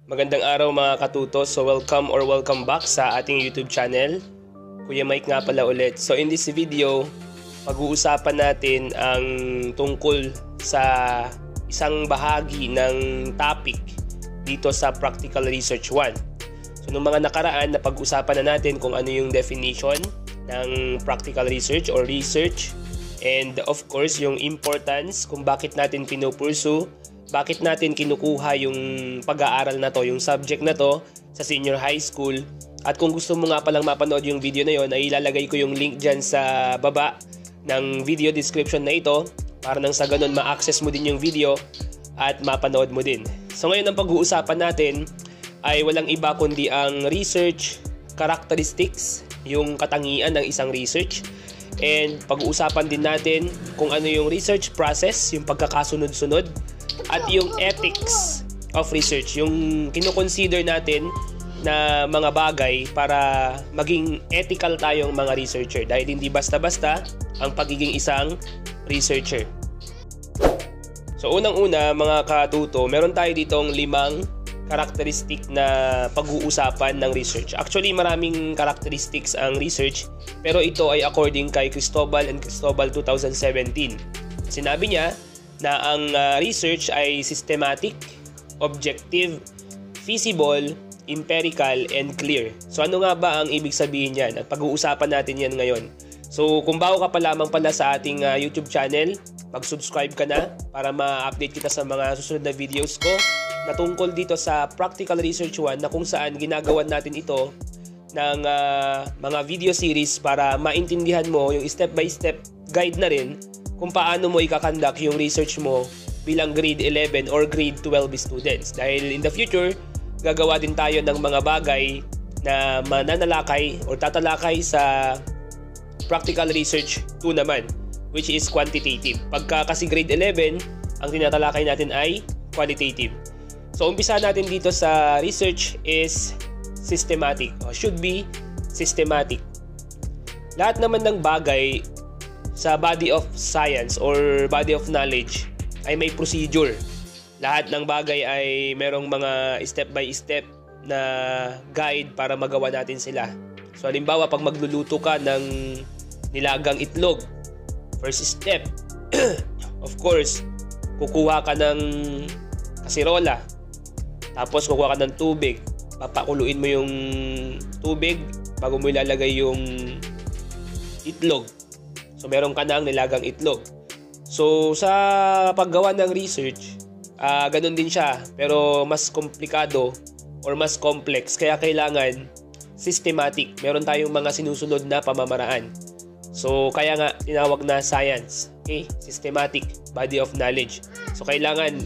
Magandang araw mga katuto. So welcome back sa ating YouTube channel. Kuya Mike nga pala ulit. So in this video, pag-uusapan natin ang tungkol sa isang bahagi ng topic dito sa Practical Research 1. So nung mga nakaraan, napag-usapan na natin kung ano yung definition ng practical research or research, and of course yung importance kung bakit natin pinupursu, bakit natin kinukuha yung pag-aaral na to, yung subject na to sa senior high school. At kung gusto mo nga palang mapanood yung video na yon, ay ilalagay ko yung link dyan sa baba ng video description na ito para nang sa ganun ma-access mo din yung video at mapanood mo din. So ngayon ang pag-uusapan natin ay walang iba kundi ang research characteristics, yung katangian ng isang research. And pag-uusapan din natin kung ano yung research process, yung pagkakasunod-sunod, at yung ethics of research, yung kinoconsider natin na mga bagay para maging ethical tayong mga researcher, dahil hindi basta-basta ang pagiging isang researcher. So unang-una mga katuto, meron tayo ditong 5 characteristic na pag-uusapan ng research. Actually maraming characteristics ang research, pero ito ay according kay Cristobal and Cristobal 2017. Sinabi niya na ang research ay systematic, objective, feasible, empirical, and clear. So ano nga ba ang ibig sabihin yan? At pag-uusapan natin yan ngayon. So kung bago ka pa lamang pala sa ating YouTube channel, mag-subscribe ka na para ma-update kita sa mga susunod na videos ko na tungkol dito sa Practical Research 1, na kung saan ginagawan natin ito ng mga video series para maintindihan mo yung step-by-step guide na rin kung paano mo ikakandak yung research mo bilang grade 11 or grade 12 students. Dahil in the future, gagawa din tayo ng mga bagay na mananalakay or tatalakay sa Practical Research 2 naman, which is quantitative. Pagka kasi grade 11, ang tinatalakay natin ay qualitative. So umpisa natin dito sa research is systematic, or should be systematic. Lahat naman ng bagay sa body of science or body of knowledge ay may procedure. Lahat ng bagay ay merong mga step by step na guide para magawa natin sila. So halimbawa, pag magluluto ka ng nilagang itlog, first step, of course, kukuha ka ng kasirola, tapos kukuha ka ng tubig, papakuluin mo yung tubig bago mo ilalagay yung itlog. So meron ka ng nilagang itlog. So sa paggawa ng research, ganun din siya, pero mas komplikado or mas complex, kaya kailangan systematic. Meron tayong mga sinusunod na pamamaraan. So kaya nga tinawag na science, okay? Systematic body of knowledge. So kailangan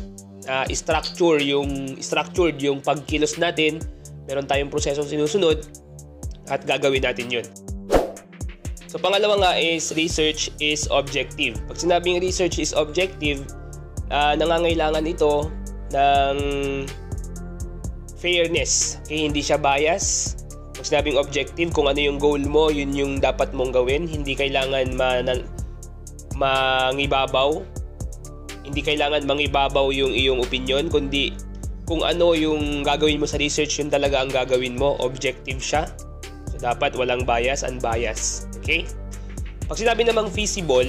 structured yung pagkilos natin. Meron tayong prosesong sinusunod at gagawin natin yun. So pangalawa nga is research is objective. Pag sinabing research is objective, nangangailangan ito ng fairness. Okay, hindi siya bias. Pag sinabing objective, kung ano yung goal mo, yun yung dapat mong gawin. Hindi kailangan mangibabaw. Hindi kailangan mangibabaw yung iyong opinion, kundi kung ano yung gagawin mo sa research, yun talaga ang gagawin mo. Objective siya. So dapat walang bias, unbiased. Okay? Pag sinabi namang feasible,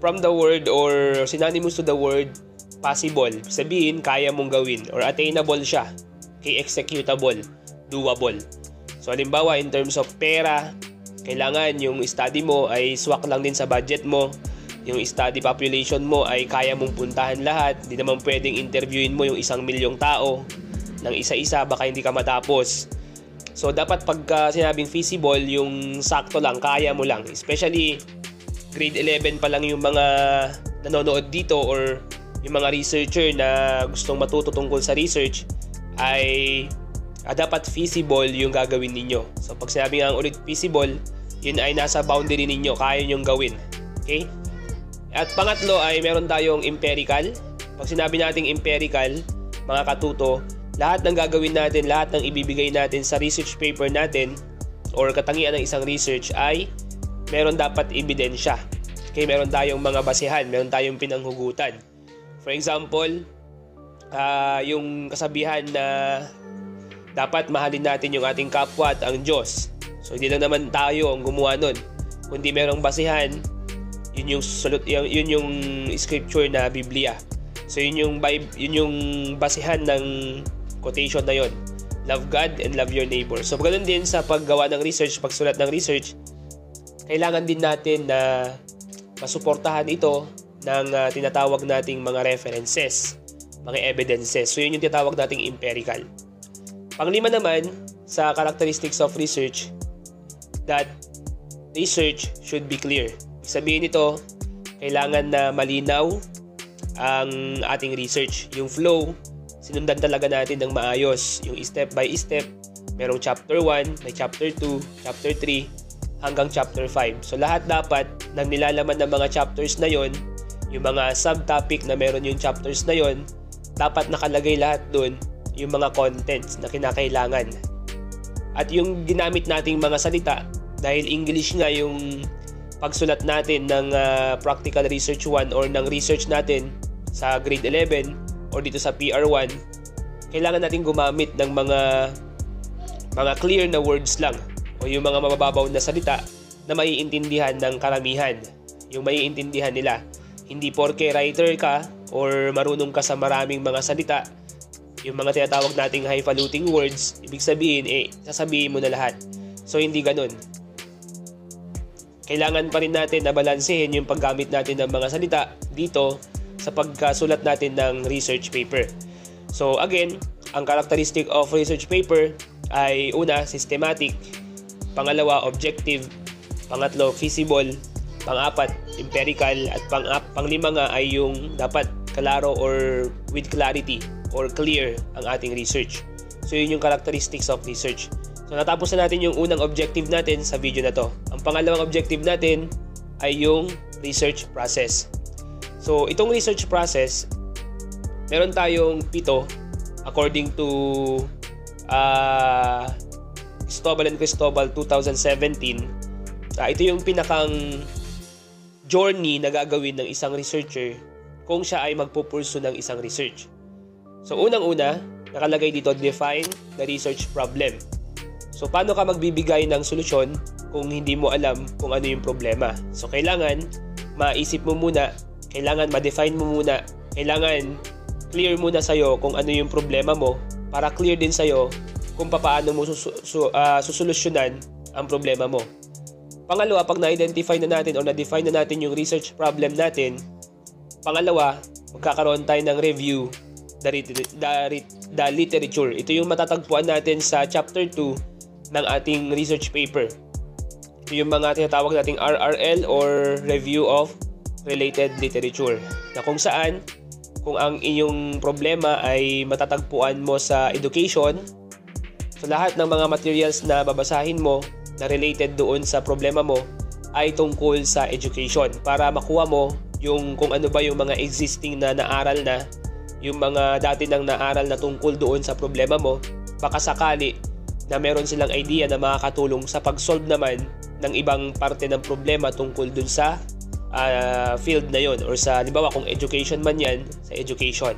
from the word or synonymous to the word possible, sabihin kaya mong gawin, or attainable siya. Okay, executable, doable. So halimbawa, in terms of pera, kailangan yung study mo ay swak lang din sa budget mo. Yung study population mo ay kaya mong puntahan lahat. Hindi naman pwedeng interviewin mo yung 1,000,000 tao ng isa-isa, baka hindi ka matapos. So dapat pagka sinabing feasible, yung sakto lang, kaya mo lang. Especially grade 11 pa lang yung mga nanonood dito or yung mga researcher na gustong matuto tungkol sa research, ay dapat feasible yung gagawin ninyo. So pag sinabing ang ulit feasible, yun ay nasa boundary ninyo, kaya nyong gawin. Okay? At pangatlo ay meron tayong empirical. Pag sinabi nating empirical, mga katuto, lahat ng gagawin natin, lahat ng ibibigay natin sa research paper natin or katangian ng isang research ay meron dapat ebidensya. Okay, meron tayong mga basehan, meron tayong pinanghugutan. For example, yung kasabihan na dapat mahalin natin yung ating kapwa at ang Diyos. So hindi lang naman tayo ang gumawa nun, kundi merong basihan. Yun yung scripture na Biblia. So yun yung basihan ng quotation na yun. Love God and love your neighbor. So ganoon din sa paggawa ng research, pagsulat ng research, kailangan din natin na masuportahan ito ng tinatawag nating mga references, mga evidences. So yun yung tinatawag nating empirical. Panglima naman sa characteristics of research, that research should be clear. Sabihin nito, kailangan na malinaw ang ating research. Yung flow, sinundan talaga natin ng maayos. Yung step by step, merong chapter 1, may chapter 2, chapter 3, hanggang chapter 5. So lahat dapat ng nilalaman ng mga chapters na yon, yung mga subtopic na meron yung chapters na yon, dapat nakalagay lahat dun yung mga contents na kinakailangan. At yung ginamit nating mga salita, dahil English nga yung pagsulat natin ng practical research 1 or ng research natin sa grade 11 or dito sa PR1, kailangan natin gumamit ng mga clear na words lang o yung mga mababaw na salita na maiintindihan ng karamihan, yung maiintindihan nila. Hindi porke writer ka or marunong ka sa maraming mga salita, yung mga tinatawag nating highfalutin words, ibig sabihin, sasabihin mo na lahat. So, hindi ganun. Kailangan pa rin natin na balansehin yung paggamit natin ng mga salita dito sa pagkasulat natin ng research paper. So, again, ang characteristic of research paper ay una, systematic, pangalawa, objective, pangatlo, feasible, pang-apat, empirical, at panglima nga ay yung dapat klaro or with clarity or clear ang ating research. So yun yung characteristics of research. So natapos na natin yung unang objective natin sa video na to. Ang pangalawang objective natin ay yung research process. So itong research process, meron tayong 7 according to Cristobal and Cristobal 2017. Ito yung pinakang journey na gagawin ng isang researcher kung siya ay magpupursu ng isang research. So unang-una, nakalagay dito, define the research problem. So paano ka magbibigay ng solusyon kung hindi mo alam kung ano yung problema? So kailangan maisip mo muna, kailangan ma-define mo muna, kailangan clear muna sa'yo kung ano yung problema mo para clear din sa'yo kung paano mo susolusyonan ang problema mo. Pangalawa, pag na-identify na natin o na-define na natin yung research problem natin, pangalawa, magkakaroon tayo ng review the literature. Ito yung matatagpuan natin sa chapter 2 ng ating research paper. Ito yung mga tinatawag nating RRL or Review of Related Literature, na kung saan, kung ang inyong problema ay matatagpuan mo sa education, so lahat ng mga materials na babasahin mo na related doon sa problema mo ay tungkol sa education para makuha mo yung kung ano ba yung mga existing na naaral na, yung mga dati nang naaral na tungkol doon sa problema mo, baka sakali na meron silang idea na makakatulong sa pag-solve naman ng ibang parte ng problema tungkol doon sa field na yon, or sa halimbawa kung education man yan, sa education.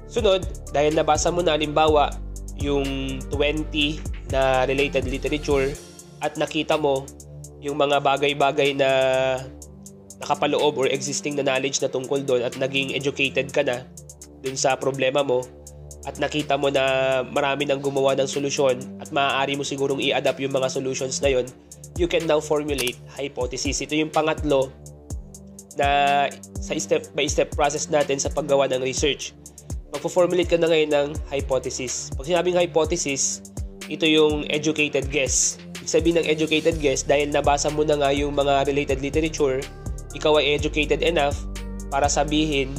Sunod, dahil nabasa mo na halimbawa yung 20 na related literature at nakita mo yung mga bagay-bagay na nakapaloob or existing na knowledge na tungkol doon at naging educated ka na dun sa problema mo at nakita mo na marami nang gumawa ng solusyon at maaari mo sigurong i-adapt yung mga solutions na yon, you can now formulate hypothesis. Ito yung pangatlo na sa step by step process natin sa paggawa ng research. Magpo-formulate ka na ngayon ng hypothesis. Pag sinabing hypothesis, ito yung educated guess. Ibig sabihin ng educated guess, dahil nabasa mo na nga yung mga related literature, ikaw ay educated enough para sabihin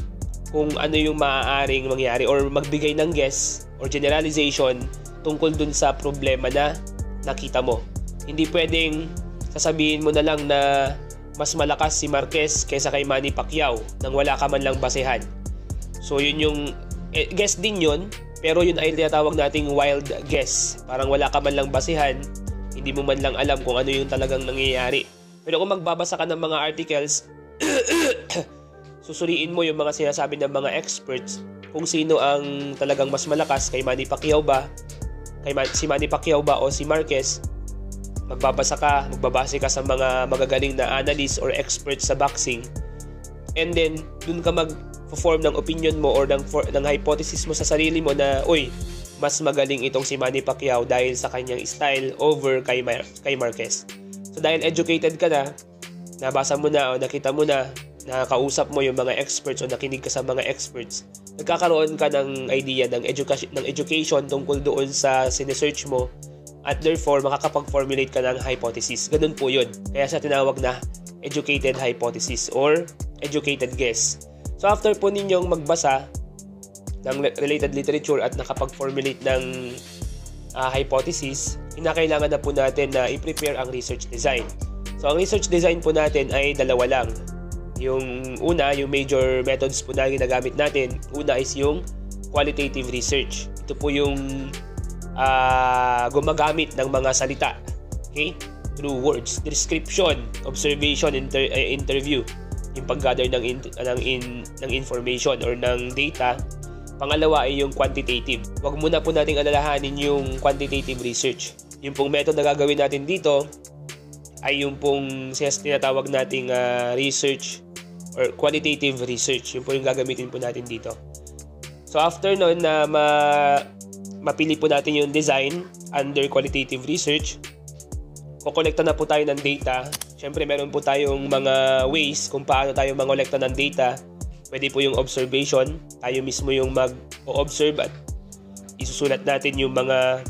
kung ano yung maaaring mangyari or magbigay ng guess or generalization tungkol dun sa problema na nakita mo. Hindi pwedeng sasabihin mo na lang na mas malakas si Marquez kaysa kay Manny Pacquiao nang wala ka man lang basehan. So yun yung guess din yun, pero yun ay tinatawag nating wild guess. Parang wala ka man lang basehan, hindi mo man lang alam kung ano yung talagang nangyayari. Pero kung magbabasa ka ng mga articles, susuriin mo yung mga sinasabi ng mga experts kung sino ang talagang mas malakas, kay Manny Pacquiao ba, si Manny Pacquiao ba o si Marquez. Magbabasa ka, magbabase ka sa mga magagaling na analyst or experts sa boxing. And then, dun ka mag-form ng opinion mo or ng hypothesis mo sa sarili mo na, uy, mas magaling itong si Manny Pacquiao dahil sa kanyang style over kay Marquez. So dahil educated ka na, nabasa mo na o nakita mo na, nakakausap mo yung mga experts o nakinig ka sa mga experts, nagkakaroon ka ng idea ng education tungkol doon sa sinesearch mo at therefore makakapag-formulate ka ng hypothesis. Ganun po yun. Kaya siya tinawag na educated hypothesis or educated guess. So after po ninyong magbasa ng related literature at nakapag-formulate ng hypothesis, kinakailangan na po natin na i-prepare ang research design. So ang research design po natin ay dalawa lang. Yung una, yung major methods po na ginagamit natin, una is yung qualitative research. Ito po yung gumagamit ng mga salita, okay? Through words, description, observation, interview, yung pag-gather ng information or ng data. Pangalawa ay yung quantitative. Huwag muna po nating alalahanin yung quantitative research. Yung pong method na gagawin natin dito ay yung pong tinatawag nating research or qualitative research. Yung po yung gagamitin po natin dito. So after nun na mapili po natin yung design under qualitative research, kukolekta na po tayo ng data. Siyempre meron po tayong mga ways kung paano tayo mangolekta ng data. Pwede po yung observation. Tayo mismo yung mag-o-observe at isusulat natin yung mga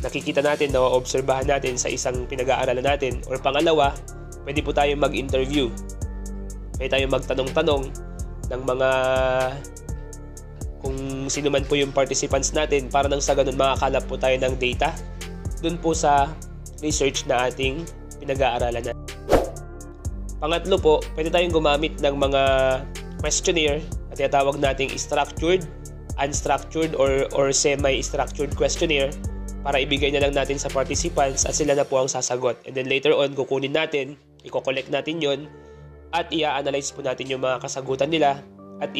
nakikita natin, na obserbahan natin sa isang pinag-aaralan natin. Or pangalawa, pwede po tayong mag-interview. Pwede tayong magtanong-tanong ng mga kung sino man po yung participants natin para nang sa ganun makakalap po tayo ng data dun po sa research na ating pinag-aaralan natin. Pangatlo po, pwede tayong gumamit ng mga questionnaire at tinatawag nating structured, unstructured or semi-structured questionnaire para ibigay na lang natin sa participants at sila na po ang sasagot. And then later on, kukunin natin, i-collect natin yon at i-analyze po natin yung mga kasagutan nila at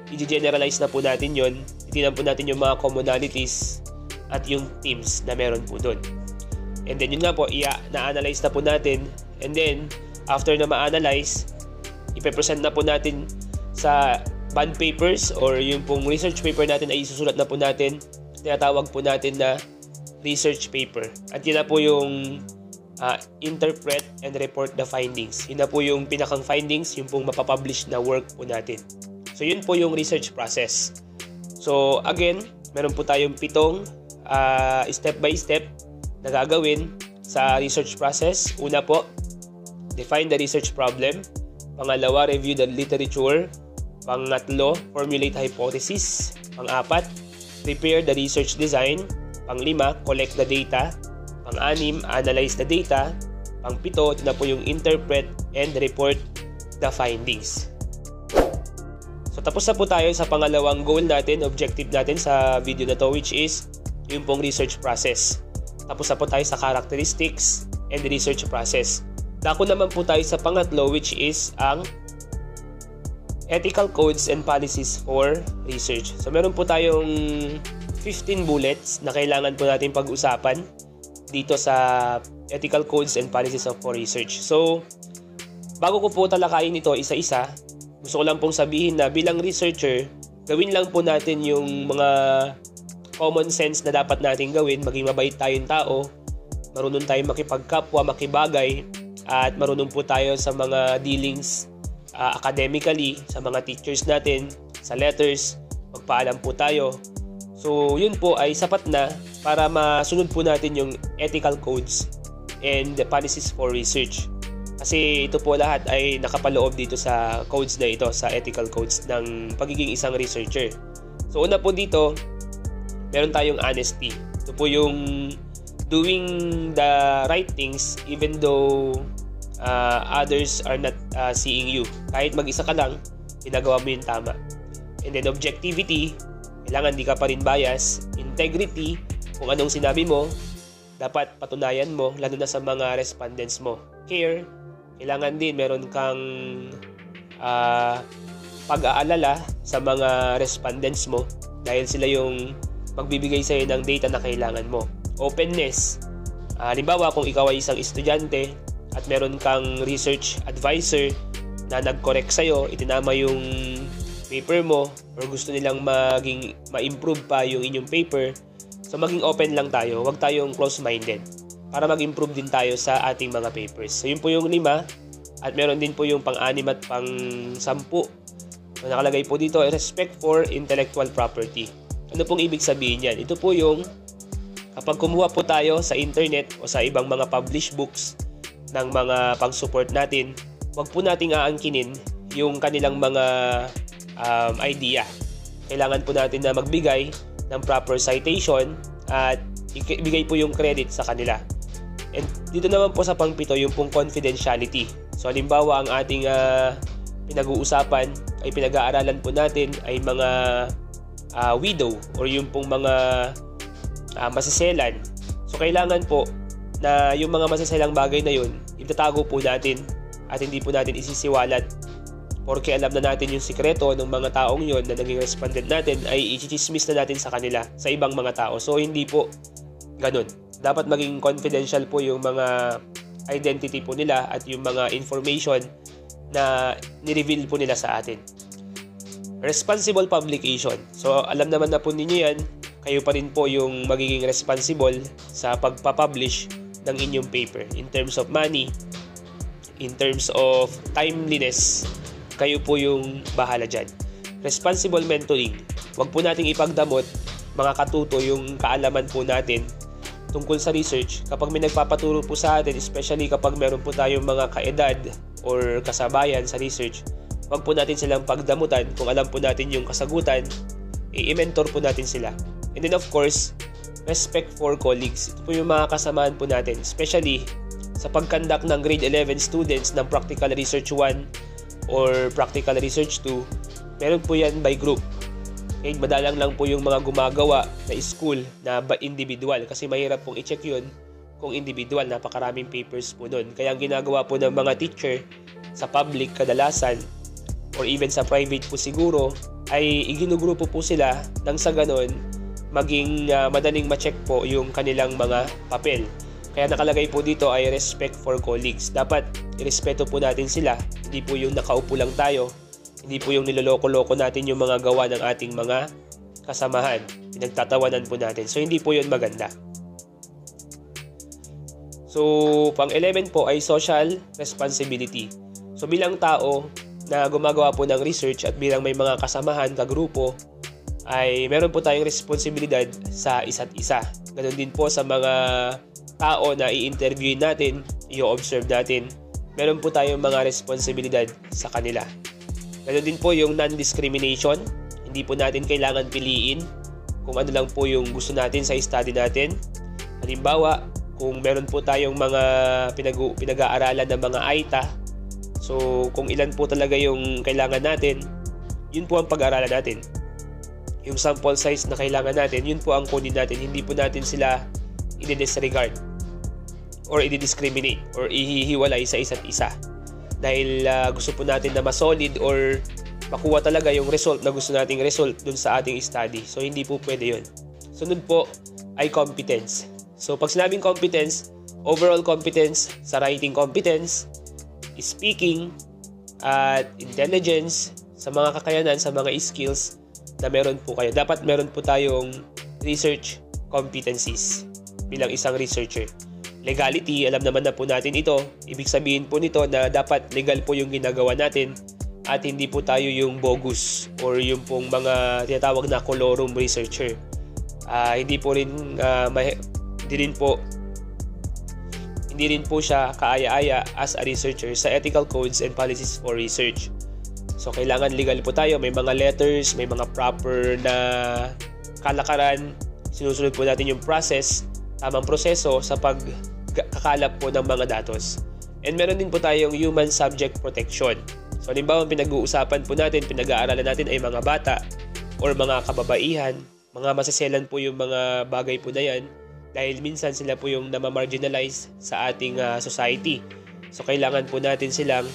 i-generalize na po natin yon. Titignan po natin yung mga commonalities at yung themes na meron po doon. And then yun nga po, na-analyze na po natin. And then, after na ma-analyze, ipe-present na po natin sa bond papers or yung pong research paper natin ay isusulat na po natin. Tinatawag po natin na research paper. At yun na po yung interpret and report the findings. Yun na po yung pinakang findings, yung pong mapapublish na work po natin. So yun po yung research process. So again, meron po tayong 7 step by step na gagawin sa research process. Una po, define the research problem. Pangalawa, review the literature. Pangatlo, formulate hypothesis. Pang-4, prepare the research design. Pang-5, collect the data. Pang-6, analyze the data. Pang-7, ito na po yung interpret and report the findings. So tapos na po tayo sa pangalawang goal natin, objective natin sa video na to, which is yung pong research process. Tapos na po tayo sa characteristics and research process. Dako naman po tayo sa pangatlo, which is ang ethical codes and policies for research. So meron po tayong 15 bullets na kailangan po natin pag-usapan dito sa ethical codes and policies for research. So bago ko po talakayin ito isa-isa, gusto ko lang pong sabihin na bilang researcher, gawin lang po natin yung mga common sense na dapat natin gawin. Maging mabait tayong tao, marunong tayong makipagkapwa, makibagay, at marunong po tayo sa mga dealings academically, sa mga teachers natin, sa letters, magpaalam po tayo. So yun po ay sapat na para masunod po natin yung ethical codes and the policies for research. Kasi ito po lahat ay nakapaloob dito sa codes na ito, sa ethical codes ng pagiging isang researcher. So una po dito, meron tayong honesty. Ito po yung doing the right things even though others are not seeing you. Kahit mag-isa ka lang, ginagawa mo yung tama. And then objectivity, kailangan di ka pa rin bias. Integrity, kung anong sinabi mo, dapat patunayan mo, lalo na sa mga respondents mo. Care, kailangan din meron kang pag-aalala sa mga respondents mo dahil sila yung magbibigay sa'yo ng data na kailangan mo. Openness. Halimbawa, kung ikaw ay isang estudyante at meron kang research advisor na nag-correct sa'yo, itinama yung paper mo, or gusto nilang ma-improve pa yung inyong paper, so maging open lang tayo, huwag tayong close-minded para mag-improve din tayo sa ating mga papers. So yun po yung 5, at meron din po yung pang-6 at pang-10. So, nakalagay po dito, respect for intellectual property. Ano pong ibig sabihin yan? Ito po yung kapag kumuha po tayo sa internet o sa ibang mga published books ng mga pang-support natin, huwag po nating aangkinin yung kanilang mga idea. Kailangan po natin na magbigay ng proper citation at ibigay po yung credit sa kanila. And dito naman po sa pang-7, yung pong confidentiality. So halimbawa, ang ating pinag-uusapan ay pinag-aaralan po natin ay mga widow or yung pong mga masaselan. So kailangan po na yung mga masaselang bagay na yun, itatago po natin at hindi po natin isisiwalat, porque alam na natin yung sikreto ng mga taong yun na naging respondent natin ay i-chismis na natin sa kanila, sa ibang mga tao. So hindi po ganun. Dapat maging confidential po yung mga identity po nila at yung mga information na ni-reveal po nila sa atin. Responsible publication. So alam naman na po ninyo yan, kayo pa rin po yung magiging responsible sa pagpapublish ng inyong paper. In terms of money, in terms of timeliness, kayo po yung bahala dyan. Responsible mentoring. Huwag po nating ipagdamot, mga katuto, yung kaalaman po natin tungkol sa research. Kapag may nagpapaturo po sa atin, especially kapag meron po tayong mga kaedad or kasabayan sa research, huwag po natin silang pagdamutan. Kung alam po natin yung kasagutan, i-mentor po natin sila. And then of course, respect for colleagues. Ito po yung mga kasamaan po natin, especially sa pag-conduct ng grade 11 students ng Practical Research 1 or Practical Research 2, meron po yan by group. Okay, madalang lang po yung mga gumagawa na school na individual, kasi mahirap pong i-check yun kung individual. Napakaraming papers po nun. Kaya ang ginagawa po ng mga teacher sa public kadalasan or even sa private po siguro ay iginugrupo po sila nang sa ganon maging madaling ma-check po yung kanilang mga papel. Kaya nakalagay po dito ay respect for colleagues. Dapat irespeto po natin sila. Hindi po yung nakaupo lang tayo. Hindi po yung niloloko-loko natin yung mga gawa ng ating mga kasamahan. Pinagtatawanan po natin. So hindi po yun maganda. So pang-11 po ay social responsibility. So bilang tao na gumagawa po ng research at bilang may mga kasamahan, kagrupo, ay meron po tayong responsibilidad sa isa't isa. Ganon din po sa mga tao na i-interview natin, i-observe natin. Meron po tayong mga responsibilidad sa kanila. Ganon din po yung non-discrimination. Hindi po natin kailangan piliin kung ano lang po yung gusto natin sa study natin. Halimbawa, kung meron po tayong mga pinag-aaralan ng mga AITA, so kung ilan po talaga yung kailangan natin, yun po ang pag-aaralan natin. Yung sample size na kailangan natin, yun po ang kunin natin. Hindi po natin sila i-disregard or i-discriminate or ihihiwalay sa isa't isa. Dahil gusto po natin na ma-solid or makuha talaga yung result na gusto nating result dun sa ating study. So hindi po pwede yun. Sunod po ay competence. So pag sinabing competence, overall competence sa writing competence, speaking, at intelligence, sa mga kakayanan, sa mga skills na meron po kayo. Dapat meron po tayong research competencies bilang isang researcher. Legality, alam naman na po natin ito. Ibig sabihin po nito na dapat legal po yung ginagawa natin at hindi po tayo yung bogus or yung pong mga tinatawag na colorum researcher. Hindi rin po siya kaaya-aya as a researcher sa ethical codes and policies for research. So kailangan legal po tayo, may mga letters, may mga proper na kalakaran, sinusunod po natin yung process, tamang proseso sa pagkakalap po ng mga datos. And meron din po tayong human subject protection. So halimbawa pinag-uusapan po natin, pinag-aaralan natin ay mga bata or mga kababaihan, mga masaselan po yung mga bagay po na yan dahil minsan sila po yung namamarginalize sa ating society. So kailangan po natin silang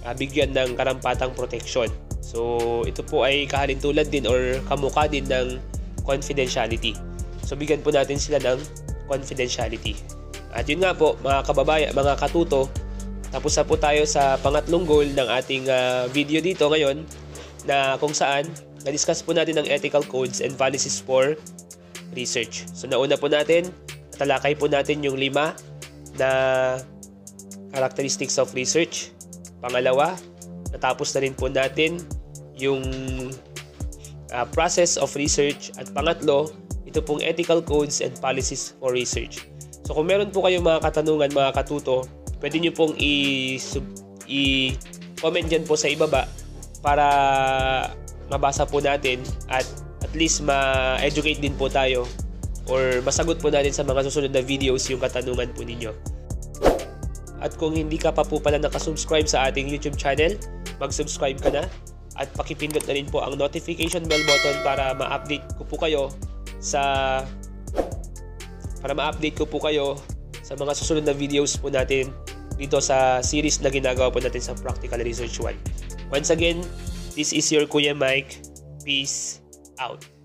bigyan ng karampatang protection. So ito po ay kahalintulad din or kamukha din ng confidentiality. So bigyan po natin sila ng confidentiality. At yun nga po mga kababayan, mga katuto, tapos na po tayo sa pangatlong goal ng ating video dito ngayon, na kung saan na-discuss po natin ang ethical codes and policies for research. So nauna po natin, talakay po natin yung 5 na characteristics of research. Pangalawa, natapos na rin po natin yung process of research. At pangatlo, ito pong ethical codes and policies for research. So kung meron po kayong mga katanungan, mga katuto, pwede nyo pong i-comment dyan po sa ibaba para mabasa po natin at least ma-educate din po tayo or masagot po natin sa mga susunod na videos yung katanungan po ninyo. At kung hindi ka pa po pala nakasubscribe sa ating YouTube channel, mag-subscribe ka na at pakipindot na rin po ang notification bell button para ma-update ko po kayo sa mga susunod na videos po natin dito sa series na ginagawa po natin sa Practical Research 1. Once again, this is your Kuya Mike. Peace out.